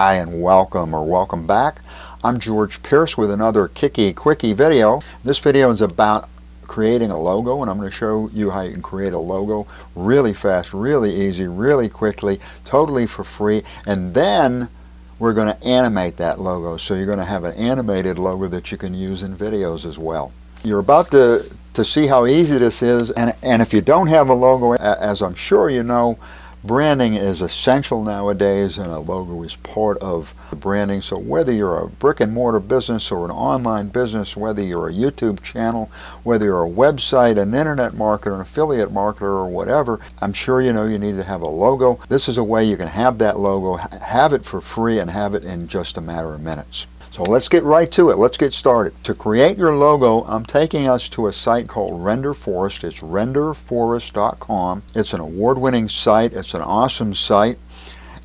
Hi and welcome or welcome back. I'm George Pierce with another Kicky Quickie video. This video is about creating a logo, and I'm going to show you how you can create a logo really fast, really easy, really quickly, totally for free, and then we're going to animate that logo. So you're going to have an animated logo that you can use in videos as well. You're about to see how easy this is, and if you don't have a logo, as I'm sure you know, branding is essential nowadays, and a logo is part of the branding. So whether you're a brick and mortar business or an online business, whether you're a YouTube channel, whether you're a website, an internet marketer, an affiliate marketer, or whatever, I'm sure you know you need to have a logo. This is a way you can have that logo, have it for free, and have it in just a matter of minutes. So let's get right to it. Let's get started. To create your logo, I'm taking us to a site called RenderForest. It's renderforest.com. It's an award-winning site. It's an awesome site.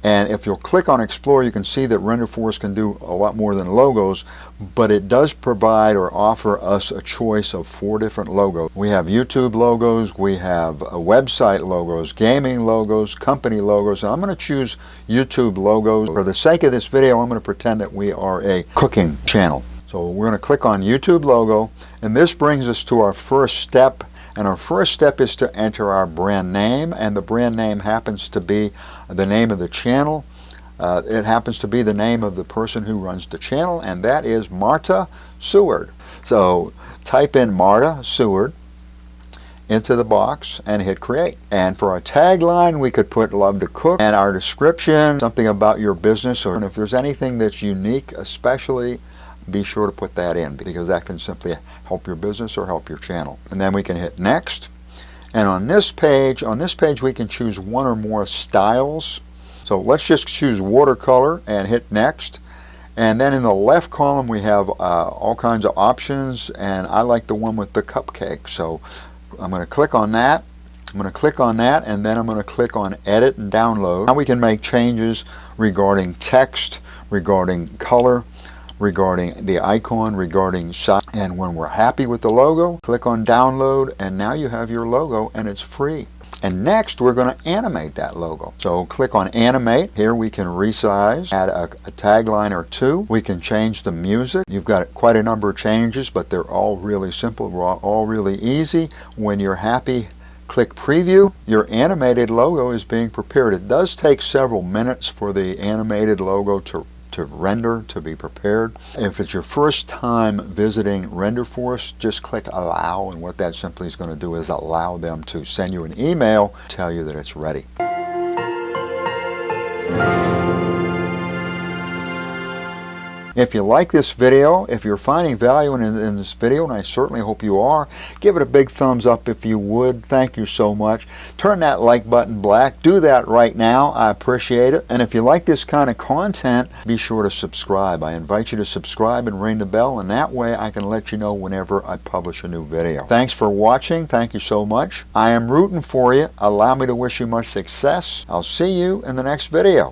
And if you'll click on Explore, you can see that RenderForest can do a lot more than logos, but it does provide or offer us a choice of 4 different logos. We have YouTube logos, we have website logos, gaming logos, company logos, and I'm going to choose YouTube logos. For the sake of this video, I'm going to pretend that we are a cooking channel. So we're going to click on YouTube logo, and this brings us to our first step. And our first step is to enter our brand name, and the brand name happens to be the name of the channel. It happens to be the name of the person who runs the channel, and that is Marta Seward. So type in Marta Seward into the box and hit create. And for our tagline, we could put love to cook, and our description, something about your business, or if there's anything that's unique especially, be sure to put that in, because that can simply help your business or help your channel. And then we can hit next. And on this page we can choose one or more styles. So let's just choose watercolor and hit next. And then in the left column we have all kinds of options, and I like the one with the cupcake. So I'm going to click on that. I'm going to click on that, and then I'm going to click on edit and download. Now we can make changes regarding text, regarding color, regarding the icon, regarding size. And when we're happy with the logo, click on download, and now you have your logo, and it's free. And next we're going to animate that logo. So click on animate. Here we can resize, add a tagline or 2. We can change the music. You've got quite a number of changes, but they're all really simple, all really easy. When you're happy, click preview. Your animated logo is being prepared. It does take several minutes for the animated logo to render, to be prepared. If it's your first time visiting RenderForest, just click allow, and what that simply is going to do is allow them to send you an email, tell you that it's ready. If you like this video, if you're finding value in this video, and I certainly hope you are, give it a big thumbs up if you would. Thank you so much. Turn that like button black. Do that right now. I appreciate it. And if you like this kind of content, be sure to subscribe. I invite you to subscribe and ring the bell, and that way I can let you know whenever I publish a new video. Thanks for watching. Thank you so much. I am rooting for you. Allow me to wish you much success. I'll see you in the next video.